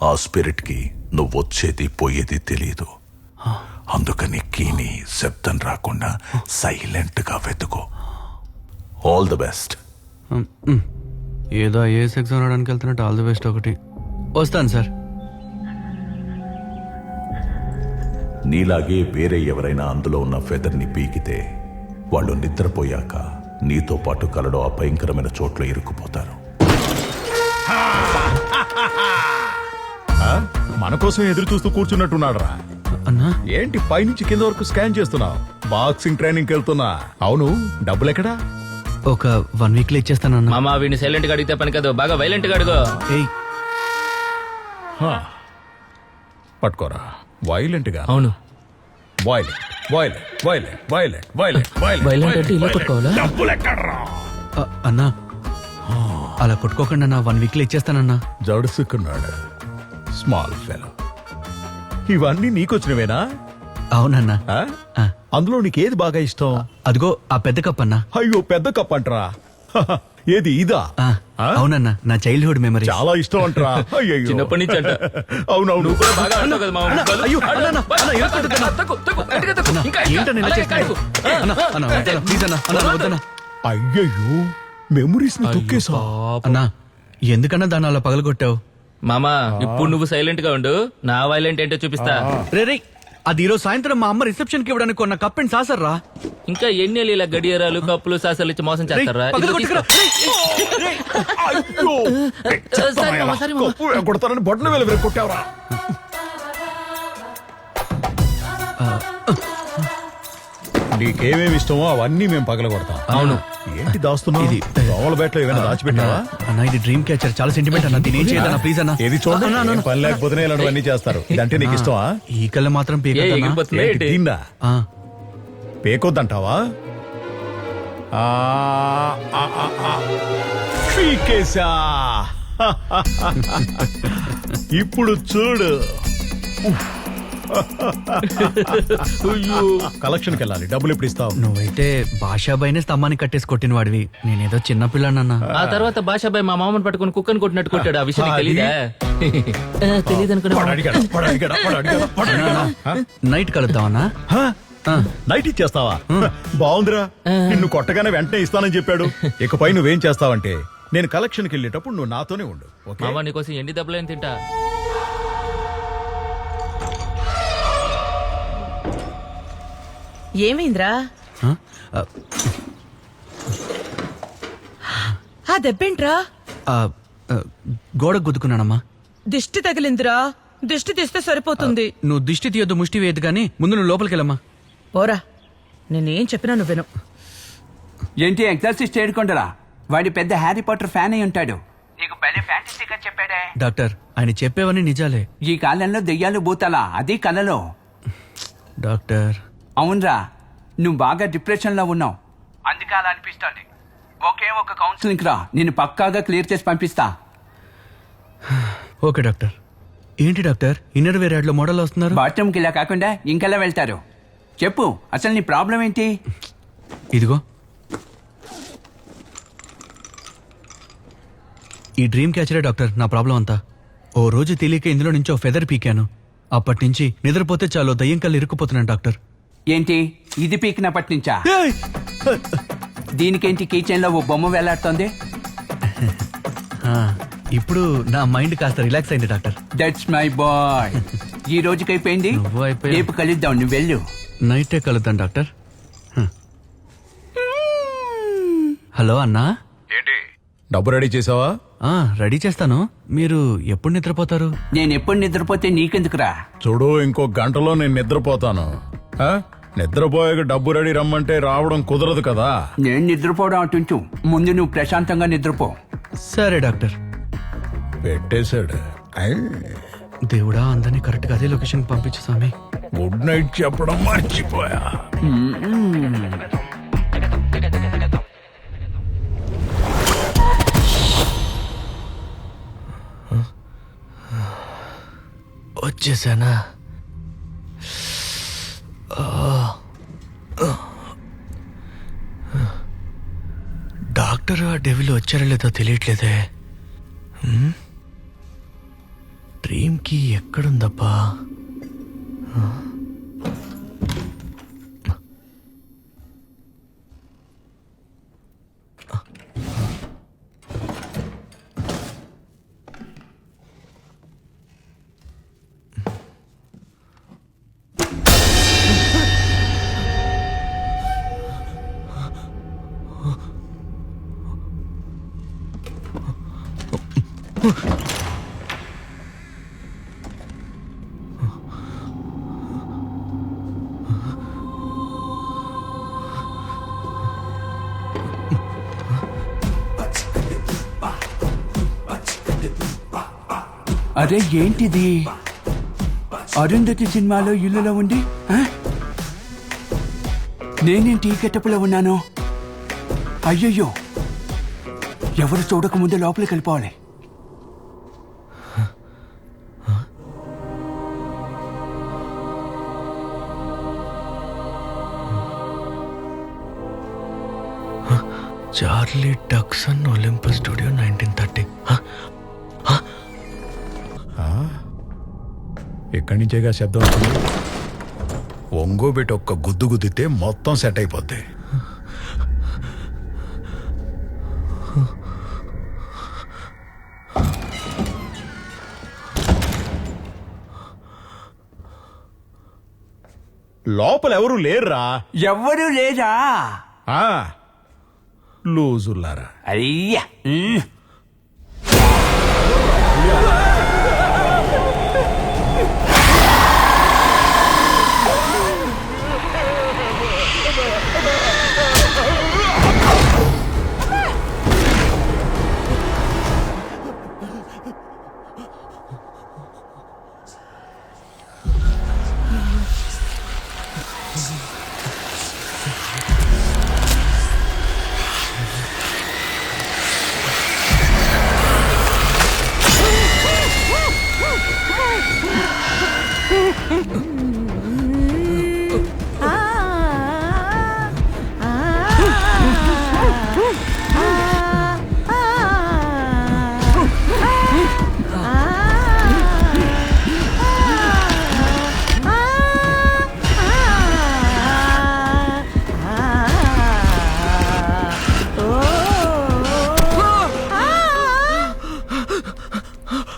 ఆ స్పిరిట్కి నువ్వు వచ్చేది పోయేది తెలియదు. అందుకని కీని శబ్దం రాకుండా సైలెంట్గా వెతుకో. All the best. ఏదో ఐఏఎస్ ఎగ్జామ్ రావడానికి వెళ్తున్నట్టు ఆల్ ది బెస్ట్. ఒకటి వస్తాను సార్. నీలాగే వేరే ఎవరైనా అందులో ఉన్న ఫెదర్ని పీకితే వాళ్ళు నిద్రపోయాక నీతో పాటు కలడు ఆ భయంకరమైన చోట్ల ఇరుక్కుపోతారు. మన కోసం ఎదురు చూస్తూ కూర్చున్నట్టున్నాడురా. అన్నా ఏంటి పైనుంచి కింద వరకు స్కాన్ చేస్తున్నావు? బాక్సింగ్ ట్రైనింగ్ వెళ్తున్నా. అవును, డబ్బులు ఎక్కడా? ఒక 1 వీక్ లో ఇచ్చేస్తానన్నా. మామ వీడిని సైలెంట్ గా అడిగితే పని కాదు, బాగా వైలెంట్ గా అడుగు. ఏయ్ పట్టుకోరా. వైలెంట్ గా? అవును, violent violent violent violent violent violent అంటే ఇలా కొట్టుకోవాలా? డబ్బులు ఎక్కడ్రా? అన్నా అలా కొట్టుకోకుండా నా 1 వీక్ లో ఇచ్చేస్తానన్నా. జడుసుకున్నాడు స్మాల్ ఫెలో. ఇవన్నీ నీకొచ్చినవేనా? అవునన్నా. ఆ? అందులో నీకేది బాగా ఇష్టం? అదిగో ఆ పెద్ద కప్ అన్నా. అయ్యో, పెద్ద కప్ అంటరా? ఏది ఇదా? అవునన్నా, నా చైల్డ్హుడ్ మెమరీ. చాలా ఇష్టం అంటరా? అయ్యో, చిన్నప్పటి నుంచి అంట. అవునవును. నువ్వు కూడా బాగా ఆడతావు కదా మామ. అయ్యో, అన్నా, అన్నా, అన్నా, ఎలా కొట్టుకున్నా? తగ్గు, తగ్గు, గట్టిగా తగ్గు. ఇంకా, ఇంకా. ఏంటన్నా ఇలా అలాగే చేస్తున్నావు? కడుగు. అన్నా, అన్నా, వద్దన్నా, ప్లీజ్ అన్నా, అన్నా, వద్దన్నా. అయ్యయ్యో, మెమరీస్ ని తొక్కేసా. అన్నా ఎందుకన్నా దాన్ని అలా పగలగొట్టావు? మామ ఇప్పుడు నువ్వు సైలెంట్ గా ఉండు, నా వైలెంట్ ఏంటో చూపిస్తా. రే అది ఈరోజు సాయంత్రం మా అమ్మ రిసెప్షన్ కి ఇవ్వడానికి కొన్న కప్ అండ్ సాసర్ రా. ఇంకా ఎన్నెళ్ళు ఇలా గడియారాలు కప్పులు సాసలు ఇచ్చి మోసం చేస్తారా? ఇదిగో తీసుకో. సరే మామ, సరే మామ. కొడతానని బొట్టన వేలు కొట్టావరా? నీకేమేమి ఇష్టమో అవన్నీ మేము పగల కొడతాం. అవును. ఏంటి దాస్తున్నావు? ఇది దోమల బేట్లో ఏమైనా దాచిపెట్టావా? అన్నా ఇది డ్రీమ్ క్యాచర్, చాలా సెంటిమెంట్ అన్న. దీని ఏం చేయదన్నా ప్లీజ్ అన్నా. ఏది చూడండి, పని లేకపోతేనే ఇలాంటివన్నీ చేస్తారు. ఇదంటే నీకు ఇష్టమా? ఈ కళ్ళ మాత్రం ఏ పీకద్దన్నా. ఎగిరిపోతుంది ఏంటి? తిన్నా ఆ, పేకొద్దంటావా? పీకేశా. ఇప్పుడు చూడు. కలెక్షన్కి వెళ్ళాలి, డబ్బులు ఎప్పుడు ఇస్తావు? నువ్వైతే భాషాబాయినే స్తంభాన్ని కట్టేసి కొట్టిన వాడివి, నేనేదో చిన్న పిల్లనన్నా. ఆ తర్వాత బాషాబాయ్ మా మామని పట్టుకుని కుక్కని కొట్టినట్టు కొట్టాడు. ఆ విషయం నీకు తెలీదా? తెలీదు అనుకున్నా. వాడు అడిగాడా? వాడు అడిగాడా? వాడు అడిగాడా? వాడు అడిగాడా? నైట్ కలుద్దామన్నా. నైట్ ఇచ్చేస్తావా? బాగుందిరా. నిన్ను కొట్టగానే వెంటనే ఇస్తానని చెప్పాడు. ఇకపై నువ్వేం చేస్తావంటే, నేను కలెక్షన్కి వెళ్ళేటప్పుడు నువ్వు నాతోనే ఉండు. ఓకే? మామ నీకోసం ఎండి దెబ్బలేని తింటా. ఏమైందిరా? ఆ దెబ్బేంట్రా? గోడ గుద్దుకున్నానమ్మా. దిష్టి తగిలిందిరా, దిష్టి తీస్తే సరిపోతుంది. నువ్వు దిష్టి తీయొద్దు, ముష్టి వేయద్దు కానీ ముందు నువ్వు లోపలికి వెళ్ళమ్మా. పోరా, నేనేం చెప్పినా నువ్వు విను. ఏంటి ఎగ్జార్సిస్ట్ చేయకుండా? వాడి పెద్ద హ్యారీ పాటర్ ఫ్యాన్ అయి ఉంటాడు. నీకు పెద్ద ఫ్యాంటసీగా చెప్పాడే. డాక్టర్ ఆయన చెప్పేవన్నీ నిజాలే. ఈ కాలంలో దెయ్యాలు భూతాలా? అది కలలో. డాక్టర్ అవునరా, నువ్వు బాగా డిప్రెషన్ లో ఉన్నావు, అందుకే అలా అనిపిస్తుంది. ఒకే ఒక కౌన్సిలింగ్ రా, నేను పక్కాగా క్లియర్ చేసి పంపిస్తా. Okay doctor. ఏంటి డాక్టర్ ఇన్నర్ వేర్ యాడ్ లో మోడల్ వస్తున్నారు? బాత్రూమ్కి ఇలా కాకుండా ఇంకెలా వెళ్తారు? చెప్పు, అసలు నీ ప్రాబ్లం ఏంటి? ఇదిగో ఈ డ్రీమ్ క్యాచరే డాక్టర్ నా ప్రాబ్లం అంతా. ఓ రోజు తెలియక ఇందులో నుంచి ఓ ఫెదర్ పీకాను. అప్పటి నుంచి నిద్రపోతే చాలు దయ్యం కళ్ళు ఇరుక్కుపోతున్నాను డాక్టర్. ఏంటి ఇది పీకినప్పటి నుంచా? దీనికేంటి కిచెన్ లో ఓ బొమ్మ వేలాడుతోంది? ఇప్పుడు నా మైండ్ కాస్త రిలాక్స్ అయింది డాక్టర్. That's my boy. ఈ రోజుకి అయిపోయింది, నువ్వు అయిపోయావు. రేపు కలుద్దాం, నువ్వు వెళ్ళు. నైటే కలుద్దాం డాక్టర్. హలో అన్నా. ఏంటి, డబ్బు రెడీ చేసావా? రెడీ చేస్తాను. మీరు ఎప్పుడు నిద్రపోతారు? నేను ఎప్పుడు నిద్రపోతే నీకెందుకురా? చూడు, ఇంకో గంటలో నేను నిద్రపోతాను. నిద్రపోయాక డబ్బు రెడీ రమ్మంటే రావడం కుదరదు కదా. నేను నిద్రపోవడం అటుంచు, ముందు నువ్వు ప్రశాంతంగా నిద్రపో. సరే డాక్టర్. పెట్టేశాడు. దేవుడా, అందరినీ కరెక్ట్ గా అదే లొకేషన్ పంపించు స్వామి. గుడ్ నైట్ చెప్పడం మర్చిపోయా. వచ్చేసానా? డాక్టర్ ఆ డెవిల్ వచ్చారో లేదో తెలియట్లేదే. డ్రీమ్ కి ఎక్కడుందబ్బా? అరే ఏంటిది? అరుంధతి సినిమాలో ఇల్లులో ఉండి ఆ? నేనేంటి ఈ గెటప్లో ఉన్నాను? అయ్యయ్యో, ఎవరు చూడక ముందే లోపలికి వెళ్ళిపోవాలి. చార్లీ డక్సన్ ఒలింపస్ స్టూడియో 1930. ఎక్కడి నుంచేగా శబ్దం వస్తుంది. ఒంగోబెట్టి ఒక్క గుద్దు గుద్దితే మొత్తం సెట్ అయిపోద్ది. లోపల ఎవరు లేరురా. ఎవ్వరూ లేదా? ఆ, లూజుల్లారా. అయ్యా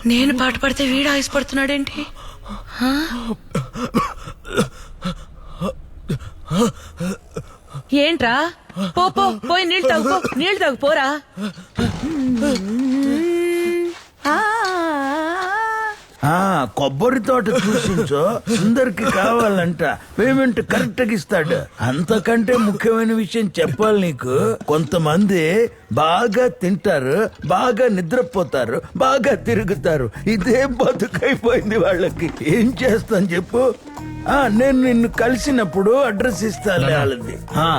నేను పాట పడితే వీడు ఆయుష్పడుతున్నాడేంటి? ఏంట్రా? పోయి నీళ్ళు తాగు, నీళ్ళు తాగు, పోరా. కొబ్బరి తోట చూసించో సుందర్కి కావాలంట. పేమెంట్ కరెక్ట్ గా ఇస్తాడు. అంతకంటే ముఖ్యమైన విషయం చెప్పాలి నీకు. కొంతమంది బాగా తింటారు, బాగా నిద్రపోతారు, బాగా తిరుగుతారు. ఇదే బతుకైపోయింది వాళ్ళకి. ఏం చేస్తాను చెప్పు? నేను నిన్ను కలిసినప్పుడు అడ్రస్ ఇస్తాను వాళ్ళది.